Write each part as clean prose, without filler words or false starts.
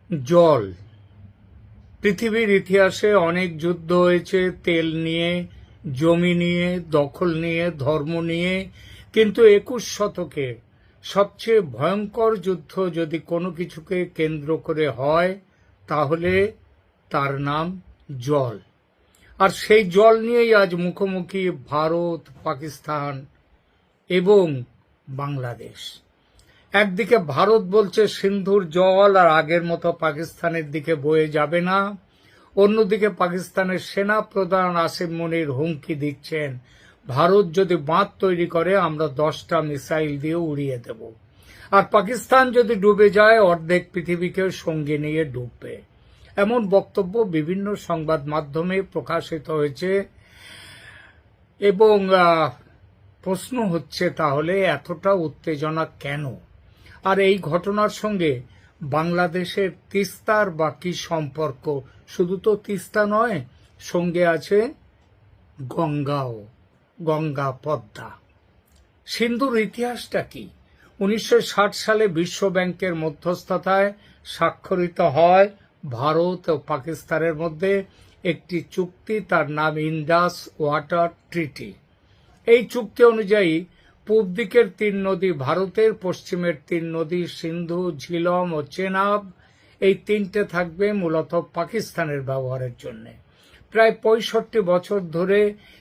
জল। পৃথিবীর ইতিহাসে অনেক যুদ্ধ হয়েছে তেল নিয়ে, জমি নিয়ে, দখল নিয়ে, ধর্ম নিয়ে, কিন্তু 21 শতকে সবচেয়ে ভয়ঙ্কর যুদ্ধ যদি কোনো কিছুকে কেন্দ্র করে হয় তাহলে তার নাম জল। আর সেই জল নিয়েই আজ মুখোমুখি ভারত, পাকিস্তান এবং বাংলাদেশ। একদিকে ভারত বলছে সিন্ধুর জল আর আগের মতো পাকিস্তানের দিকে বয়ে যাবে না, অন্যদিকে পাকিস্তানের সেনা প্রধান আসিম মুনির হুমকি দিচ্ছেন ভারত যদি বাঁধ তৈরি করে আমরা 10টা মিসাইল দিয়ে উড়িয়ে দেব, আর পাকিস্তান যদি ডুবে যায় অর্ধেক পৃথিবীকে সঙ্গে নিয়ে ডুববে। এমন বক্তব্য বিভিন্ন সংবাদ মাধ্যমে প্রকাশিত হয়েছে এবং প্রশ্ন হচ্ছে তাহলে এতটা উত্তেজনা কেন? আর এই ঘটনার সঙ্গে বাংলাদেশের তিস্তার বা কি সম্পর্ক? শুধু তো তিস্তা নয়, সঙ্গে আছে গঙ্গাও, গঙ্গা পদ্মা। সিন্ধুর ইতিহাসটা কি? 1960 সালে বিশ্ব ব্যাংকের মধ্যস্থতায় স্বাক্ষরিত হয় ভারত ও পাকিস্তানের মধ্যে একটি চুক্তি, তার নাম ইন্ডাস ওয়াটার ট্রিটি। এই চুক্তি অনুযায়ী পূব দিকের 3 নদী ভারতের, পশ্চিমের 3 নদী সিন্ধু, ঝিলম ও চেনাব, এই 3টে থাকবে মূলত পাকিস্তানের ব্যবহারের জন্য। প্রায় 65 বছর ধরে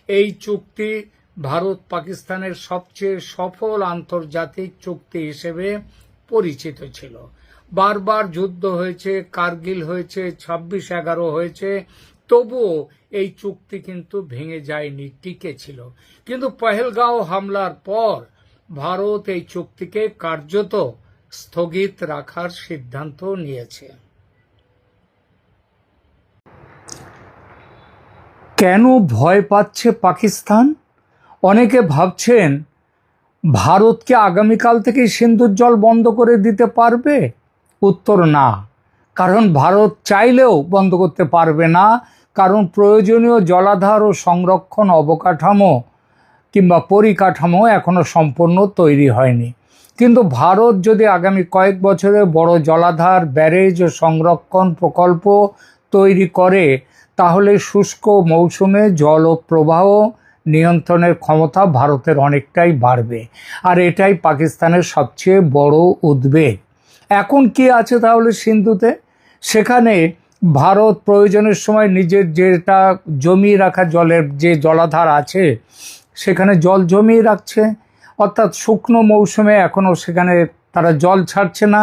এই চুক্তি ভারত পাকিস্তানের সবচেয়ে সফল আন্তর্জাতিক চুক্তি হিসেবে পরিচিত ছিল। বারবার যুদ্ধ হয়েছে, কার্গিল হয়েছে, 26/11 হয়েছে, তবুও এই চুক্তি কিন্তু ভেঙে যায়নি, টিকে ছিল। কিন্তু পহেলগাঁও হামলার পর ভারত এই চুক্তিকে কার্যত স্থগিত রাখার সিদ্ধান্ত নিয়েছে। কেন ভয় পাচ্ছে পাকিস্তান? অনেকে ভাবছেন ভারতকে আগামীকাল থেকে সিন্ধুর জল বন্ধ করে দিতে পারবে। উত্তর না, কারণ ভারত চাইলেও বন্ধ করতে পারবে না, কারণ প্রয়োজনীয় জলাধার ও সংরক্ষণ অবকাঠামো কিংবা পরিকাঠামো এখনো সম্পূর্ণ তৈরি হয়নি। কিন্তু ভারত যদি আগামী কয়েক বছরে বড় জলাধার, ব্যারেজ ও সংরক্ষণ প্রকল্প তৈরি করে তাহলে শুষ্ক মৌসুমে জল ও প্রবাহ নিয়ন্ত্রণের ক্ষমতা ভারতের অনেকটাই বাড়বে, আর এটাই পাকিস্তানের সবচেয়ে বড় উদ্বেগ। এখন কি আছে তাহলে সিন্ধুতে? সেখানে ভারত প্রয়োজনের সময় নিজের যেটা জমিয়ে রাখা জলের যে জলাধার আছে সেখানে জল জমিয়ে রাখছে, অর্থাৎ শুকনো মৌসুমে এখনও সেখানে তারা জল ছাড়ছে না,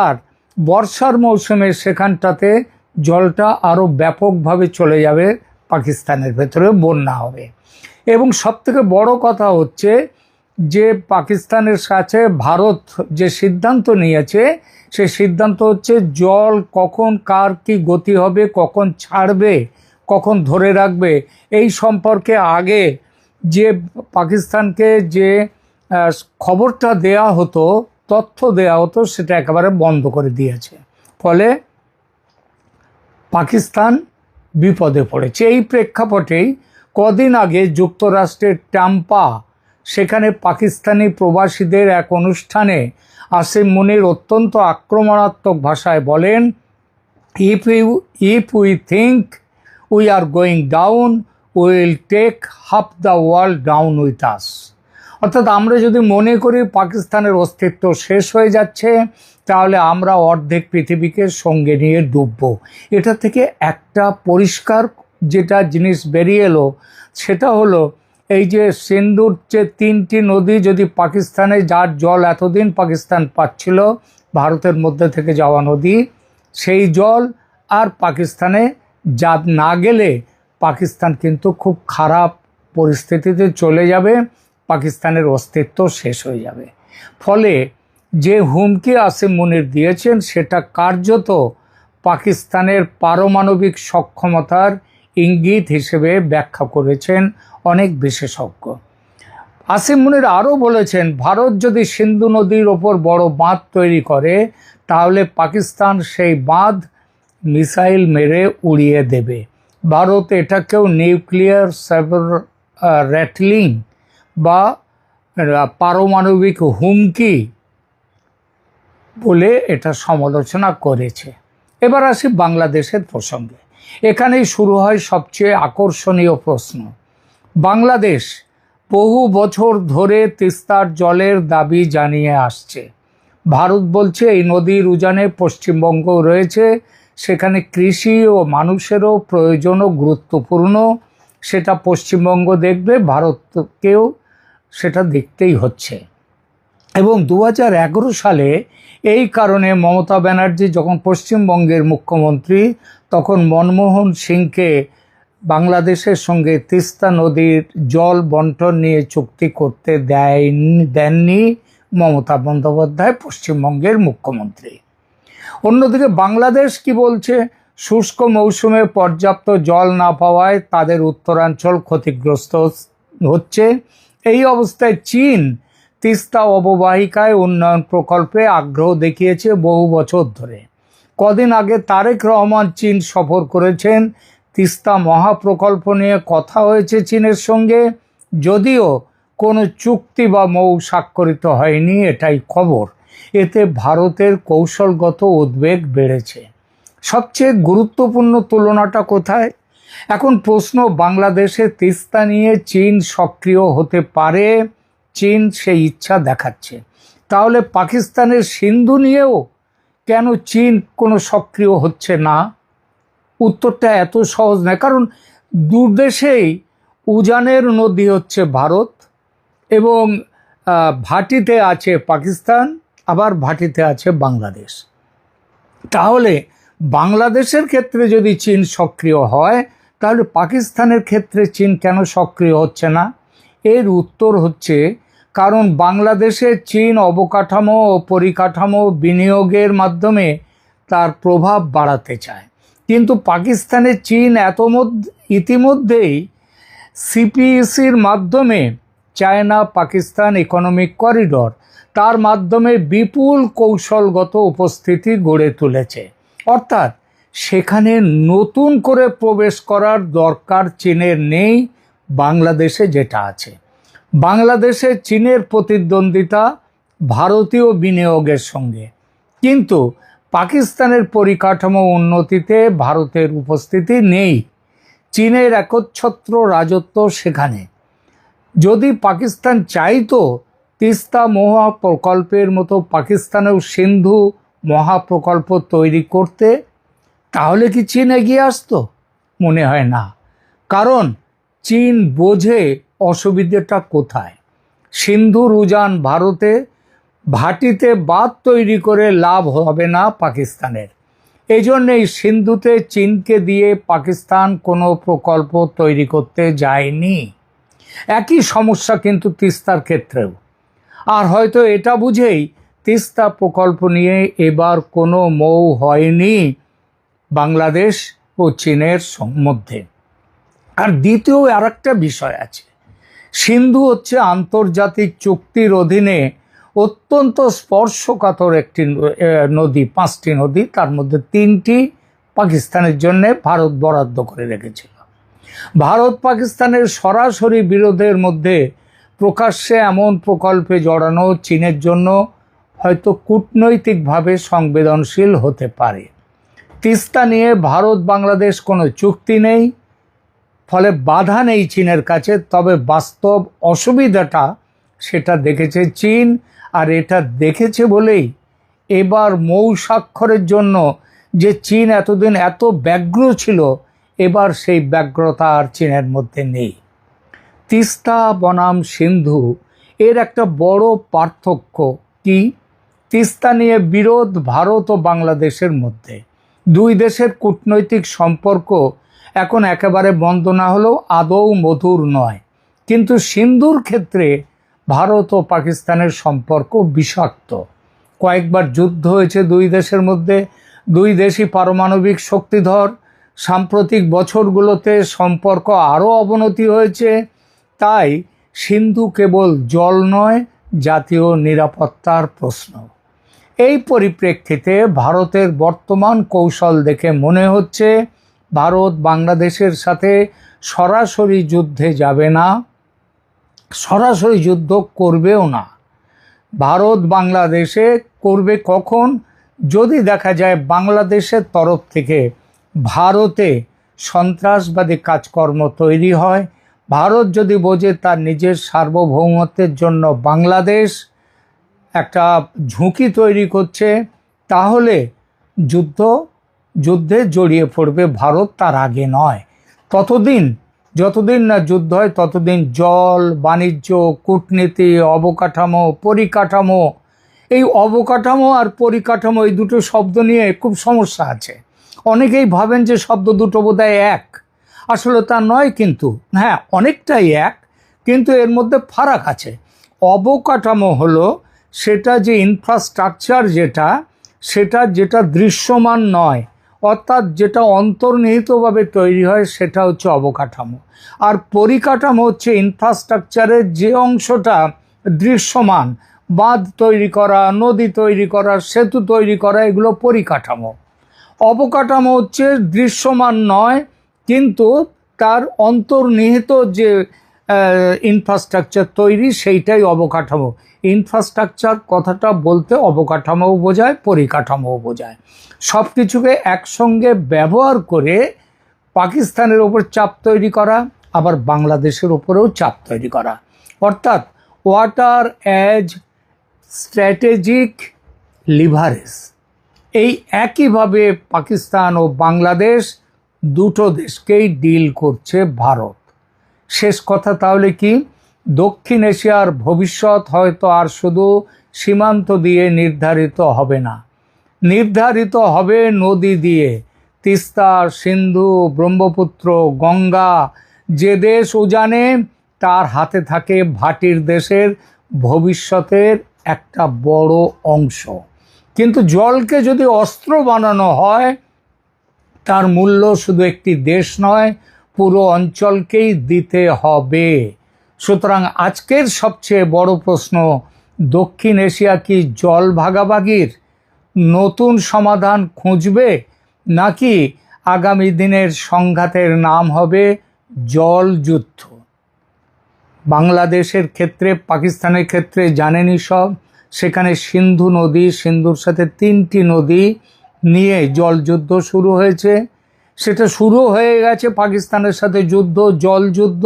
আর বর্ষার মৌসুমে সেখানটাতে জলটা আরও ব্যাপকভাবে চলে যাবে, পাকিস্তানের ভেতরে বন্যা হবে। এবং সবথেকে বড় কথা হচ্ছে যে পাকিস্তানের কাছে ভারত যে সিদ্ধান্ত নিয়েছে সে সিদ্ধান্ত হচ্ছে জল কখন কার কি গতি হবে, কখন ছাড়বে, কখন ধরে রাখবে, এই সম্পর্কে আগে যে পাকিস্তানকে যে খবরটা দেয়া হতো, তথ্য দেয়া হতো, সেটা একেবারে বন্ধ করে দিয়েছে। ফলে পাকিস্তান বিপদে পড়েছে। এই প্রেক্ষাপটেই কদিন আগে যুক্তরাষ্ট্রের টাম্পা, সেখানে পাকিস্তানি প্রবাসীদের এক অনুষ্ঠানে আসিম মুনির অত্যন্ত আক্রমণাত্মক ভাষায় বলেন, if we think we are going down will take half the world down with us. অর্থাৎ আমরা যদি মনে করি পাকিস্তানের অস্তিত্ব শেষ হয়ে যাচ্ছে তাহলে আমরা অর্ধেক পৃথিবীকে সঙ্গে নিয়ে ডুববো। এটা থেকে একটা পরিষ্কার যেটা জিনিস বেরিয়ে এলো সেটা হলো এই যে সিন্ধুর যে 3টি নদী, যদি পাকিস্তানে যার জল এতদিন পাকিস্তান পাচ্ছিল ভারতের মধ্যে থেকে যাওয়া নদী, সেই জল আর পাকিস্তানে যা না গেলে পাকিস্তান কিন্তু খুব খারাপ পরিস্থিতিতে চলে যাবে, পাকিস্তানের অস্তিত্ব শেষ হয়ে যাবে। ফলে যে হুমকি আসিম মুনির দিয়েছেন সেটা কার্যত পাকিস্তানের পারমাণবিক সক্ষমতার ইঙ্গিত হিসেবে ব্যাখ্যা করেছেন অনেক বিশেষজ্ঞ। আসিম মুনির আরও বলেছেন ভারত যদি সিন্ধু নদীর ওপর বড় বাঁধ তৈরি করে তাহলে পাকিস্তান সেই বাঁধ মিসাইল মেরে উড়িয়ে দেবে। ভারত এটাকেও নিউক্লিয়ার সাইবার র্যাটলিং বা পারমাণবিক হুমকি বলে এটা সমালোচনা করেছে। এবার আসি বাংলাদেশের প্রসঙ্গে। এখানেই শুরু হয় সবচেয়ে আকর্ষণীয় প্রশ্ন। বাংলাদেশ বহু বছর ধরে তিস্তার জলের দাবি জানিয়ে আসছে। ভারত বলছে এই নদীর উজানে পশ্চিমবঙ্গ রয়েছে, সেখানে কৃষি ও মানুষেরও প্রয়োজনও গুরুত্বপূর্ণ, সেটা পশ্চিমবঙ্গ দেখবে, ভারতকেও সেটা দেখতেই হচ্ছে। এবং 2011 সালে এই কারণে মমতা ব্যানার্জি যখন পশ্চিমবঙ্গের মুখ্যমন্ত্রী, তখন মনমোহন সিংকে বাংলাদেশের সঙ্গে তিস্তা নদীর জল বন্টন নিয়ে চুক্তি করতে দেননি মমতা বন্দ্যোপাধ্যায়, পশ্চিমবঙ্গের মুখ্যমন্ত্রী। অন্যদিকে বাংলাদেশ কি বলছে? শুষ্ক মৌসুমে পর্যাপ্ত জল না পাওয়ায় তাদের উত্তরাঞ্চল ক্ষতিগ্রস্ত হচ্ছে। এই অবস্থায় চীন তিস্তা অববাহিকায় উন্নয়ন প্রকল্পে আগ্রহ দেখিয়েছে বহু বছর ধরে। কদিন আগে তারেক রহমান চীন সফর করেছেন। তিস্তা মহাপ্রকল্প নিয়ে কথা হয়েছে চীনের সঙ্গে, যদিও কোনো চুক্তি বা মৌ স্বাক্ষরিত হয়নি, এটাই খবর। এতে ভারতের কৌশলগত উদ্বেগ বেড়েছে। সবচেয়ে গুরুত্বপূর্ণ তুলনাটা কোথায়? এখন প্রশ্ন, বাংলাদেশে তিস্তা নিয়ে চীন সক্রিয় হতে পারে, চীন সেই ইচ্ছা দেখাচ্ছে। তাহলে পাকিস্তানের সিন্ধু নিয়েও কেন চীন কোনো সক্রিয় হচ্ছে না? উত্তরটা এত সহজ নয়, কারণ দুদেশেই উজানের নদী হচ্ছে ভারত, এবং ভাটিতে আছে পাকিস্তান, আবার ভাটিতে আছে বাংলাদেশ। তাহলে বাংলাদেশের ক্ষেত্রে যদি চীন সক্রিয় হয়, তাহলে পাকিস্তানের ক্ষেত্রে চীন কেন সক্রিয় হচ্ছে না? এর উত্তর হচ্ছে, কারণ বাংলাদেশে চীন অবকাঠামো ও পরিকাঠামো বিনিয়োগের মাধ্যমে তার প্রভাব বাড়াতে চায়। কিন্তু পাকিস্তানে চীন ইতিমধ্যেই সিপিইসির মাধ্যমে, চায়না পাকিস্তান ইকোনমিক করিডর, তার মাধ্যমে বিপুল কৌশলগত উপস্থিতি গড়ে তুলেছে। অর্থাৎ সেখানে নতুন করে প্রবেশ করার দরকার চীনের নেই, বাংলাদেশে যেটা আছে। বাংলাদেশে চীনের প্রতিদ্বন্দ্বিতা ভারতীয় বিনিয়োগের সঙ্গে, কিন্তু পাকিস্তানের পরিকাঠামো উন্নতিতে ভারতের উপস্থিতি নেই। চীনের একচ্ছত্র রাজত্ব সেখানে। যদি পাকিস্তান চাইতো তিস্তা মহাপ্রকল্পের মতো পাকিস্তানেও সিন্ধু মহাপ্রকল্প তৈরি করতে, তাহলে কি চীন এগিয়ে আসতো? মনে হয় না। কারণ চীন বোঝে অসুবিধাটা কোথায়। সিন্ধুর উজান ভারতে, ভাটিতে বাঁধ তৈরি করে লাভ হবে না পাকিস্তানের। এই জন্যেই সিন্ধুতে চীনকে দিয়ে পাকিস্তান কোনো প্রকল্প তৈরি করতে যায়নি। একই সমস্যা কিন্তু তিস্তার ক্ষেত্রেও। আর হয়তো এটা বুঝেই তিস্তা প্রকল্প নিয়ে এবার কোনো মৌ হয়নি বাংলাদেশ ও চীনের মধ্যে। আর দ্বিতীয় আরেকটা বিষয় আছে, সিন্ধু হচ্ছে আন্তর্জাতিক চুক্তির অধীনে অত্যন্ত স্পর্শকাতর একটি নদী। 5টি নদী, তার মধ্যে 3টি পাকিস্তানের জন্য ভারত বরাদ্দ করে রেখেছিল। ভারত পাকিস্তানের সরাসরি বিরোধের মধ্যে প্রকাশ্যে এমন প্রকল্পে জড়ানো চীনের জন্য হয়তো কূটনৈতিকভাবে সংবেদনশীল হতে পারে। তিস্তা নিয়ে ভারত বাংলাদেশ কোনো চুক্তি নেই, ফলে বাধা নেই চীনের কাছে। তবে বাস্তব অসুবিধাটা সেটা দেখেছে চীন, আর এটা দেখেছে বলেই এবার মৌ স্বাক্ষরের জন্য যে চীন এতদিন এত ব্যগ্র ছিল, এবার সেই ব্যগ্রতা আর চীনের মধ্যে নেই। তিস্তা বনাম সিন্ধু এর একটা বড় পার্থক্য কি? তিস্তা নিয়ে বিরোধ ভারত ও বাংলাদেশের মধ্যে। দুই দেশের কূটনৈতিক সম্পর্ক এখন একেবারে বন্ধ না হলেও আদৌ মধুর নয়। কিন্তু সিন্ধুর ক্ষেত্রে ভারত ও পাকিস্তানের সম্পর্ক বিষাক্ত। কয়েকবার যুদ্ধ হয়েছে দুই দেশের মধ্যে, দুই দেশই পারমাণবিক শক্তিধর। সাম্প্রতিক বছরগুলোতে সম্পর্ক আরও অবনতি হয়েছে। তাই সিন্ধু কেবল জল নয়, জাতীয় নিরাপত্তার প্রশ্ন। এই পরিপ্রেক্ষিতে ভারতের বর্তমান কৌশল দেখে মনে হচ্ছে ভারত বাংলাদেশের সাথে সরাসরি যুদ্ধে যাবে না, সরাসরি যুদ্ধ করবেও না। ভারত বাংলাদেশে করবে কখন? যদি দেখা যায় বাংলাদেশের তরফ থেকে ভারতে সন্ত্রাসবাদী কাজকর্ম তৈরি হয়, ভারত যদি বোঝে তার নিজের সার্বভৌমত্বের জন্য বাংলাদেশ একটা ঝুঁকি তৈরি করছে, তাহলে যুদ্ধে জড়িয়ে পড়বে ভারত, তার আগে নয়। যতদিন না যুদ্ধ হয় ততদিন জল, বাণিজ্য, কূটনীতি, অবকাঠামো, পরিকাঠামো, এই অবকাঠামো আর পরিকাঠামো এই দুটো শব্দ নিয়ে খুব সমস্যা আছে। অনেকেই ভাবেন যে শব্দ দুটো বোধহয় এক, আসলে তা নয়। কিন্তু হ্যাঁ, অনেকটাই এক, কিন্তু এর মধ্যে ফারাক আছে। অবকাঠামো হলো সেটা যে ইনফ্রাস্ট্রাকচার, যেটা দৃশ্যমান নয়, অর্থাৎ যেটা অন্তর্নিহিতভাবে তৈরি হয়, সেটা হচ্ছে অবকাঠামো। আর পরিকাঠামো হচ্ছে ইনফ্রাস্ট্রাকচারের যে অংশটা দৃশ্যমান, বাঁধ তৈরি করা, নদী তৈরি করা, সেতু তৈরি করা, এগুলো পরিকাঠামো। অবকাঠামো হচ্ছে দৃশ্যমান নয়, কিন্তু তার অন্তর্নিহিত যে ইনফ্রাস্ট্রাকচার তৈরি, সেইটাই অবকাঠামো। ইনফ্রাস্ট্রাকচার কথাটা বলতে অবকাঠামোও বোঝায়, পরিকাঠামোও বোঝায়। সব কিছুকে একসঙ্গে ব্যবহার করে পাকিস্তানের ওপর চাপ তৈরি করা, আবার বাংলাদেশের ওপরেও চাপ তৈরি করা, অর্থাৎ ওয়াটার অ্যাজ স্ট্র্যাটেজিক লিভারেজ। এই একইভাবে পাকিস্তান ও বাংলাদেশ দুটো দেশকেই ডিল করছে ভারত। শেষ কথা তাহলে কি, দক্ষিণ এশিয়ার ভবিষ্যৎ হয়তো আর শুধু সীমান্ত দিয়ে নির্ধারিত হবে না, নির্ধারিত হবে নদী দিয়ে। তিস্তা, সিন্ধু, ব্রহ্মপুত্র, গঙ্গা, যে দেশ উজানে তার হাতে থাকে ভাটির দেশের ভবিষ্যতের একটা বড় অংশ। কিন্তু জলকে যদি অস্ত্র বানানো হয়, তার মূল্য শুধু একটি দেশ নয়, পুরো অঞ্চলকেই দিতে হবে। সুতরাং আজকের সবচেয়ে বড় প্রশ্ন, দক্ষিণ এশিয়া কি জল ভাগাভাগির নতুন সমাধান খুঁজবে, নাকি আগামী দিনের সংঘাতের নাম হবে জল যুদ্ধ? বাংলাদেশের ক্ষেত্রে, পাকিস্তানের ক্ষেত্রে জানেনই সব, সেখানে সিন্ধু নদী, সিন্ধুর সাথে 3টি নদী নিয়ে জলযুদ্ধ শুরু হয়েছে। সেটা শুরু হয়ে গেছে পাকিস্তানের সাথে যুদ্ধ, জল যুদ্ধ,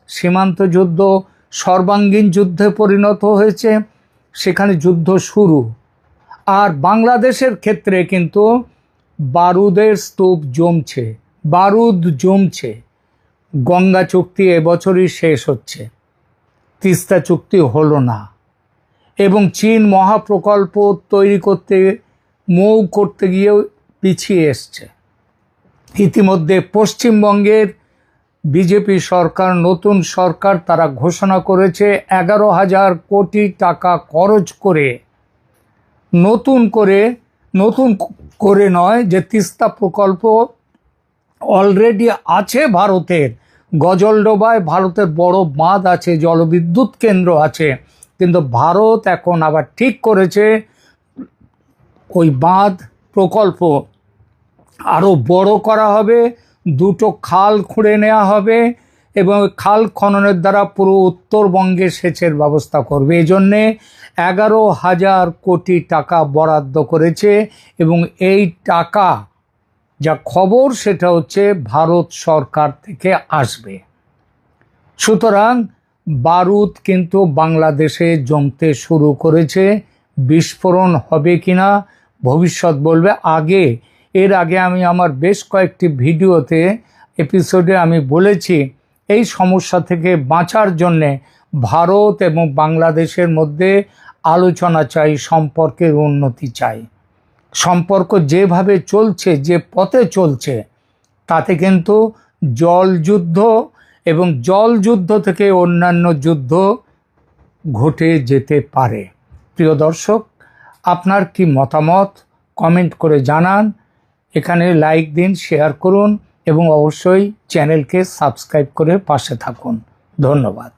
সীমান্ত যুদ্ধ সর্বাঙ্গীন যুদ্ধে পরিণত হয়েছে, সেখানে যুদ্ধ শুরু। আর বাংলাদেশের ক্ষেত্রে কিন্তু বারুদের স্তূপ জমছে, বারুদ জমছে। গঙ্গা চুক্তি এবছরই শেষ হচ্ছে, তিস্তা চুক্তি হলো না, এবং চীন মহাপ্রকল্প তৈরি করতে, মৌ করতে গিয়েও পিছিয়ে এসছে। ইতিমধ্যে পশ্চিমবঙ্গের বিজেপি সরকার, নতুন সরকার, তারা ঘোষণা করেছে 11,000 কোটি টাকা খরচ করে, নতুন করে নয়, যে তিস্তা প্রকল্প অলরেডি আছে ভারতের, গজলডোবায় ভারতের বড় বাঁধ আছে, জলবিদ্যুৎ কেন্দ্র আছে, কিন্তু ভারত এখন আবার ঠিক করেছে ওই বাঁধ প্রকল্প আরও বড় করা হবে, 2টো খাল খুঁড়ে নেওয়া হবে, এবং খাল খননের দ্বারা পুরো উত্তরবঙ্গে সেচের ব্যবস্থা করবে। এই জন্যে 11,000 কোটি টাকা বরাদ্দ করেছে, এবং এই টাকা, যা খবর সেটা হচ্ছে ভারত সরকার থেকে আসবে। সুতরাং বারুদ কিন্তু বাংলাদেশে জমতে শুরু করেছে। বিস্ফোরণ হবে কিনা ভবিষ্যৎ বলবে। এর আগে আমি আমার বেশ কয়েকটি এপিসোডে আমি বলেছি, এই সমস্যা থেকে বাঁচার জন্যে ভারত এবং বাংলাদেশের মধ্যে আলোচনা চাই, সম্পর্কের উন্নতি চাই। সম্পর্ক যেভাবে চলছে, যে পথে চলছে, তাতে কিন্তু জলযুদ্ধ এবং জলযুদ্ধ থেকে অন্যান্য যুদ্ধ ঘটে যেতে পারে। প্রিয় দর্শক, আপনার কি মতামত কমেন্ট করে জানান। এখানে লাইক দিন, শেয়ার করুন, এবং অবশ্যই চ্যানেলকে সাবস্ক্রাইব করে পাশে থাকুন। ধন্যবাদ।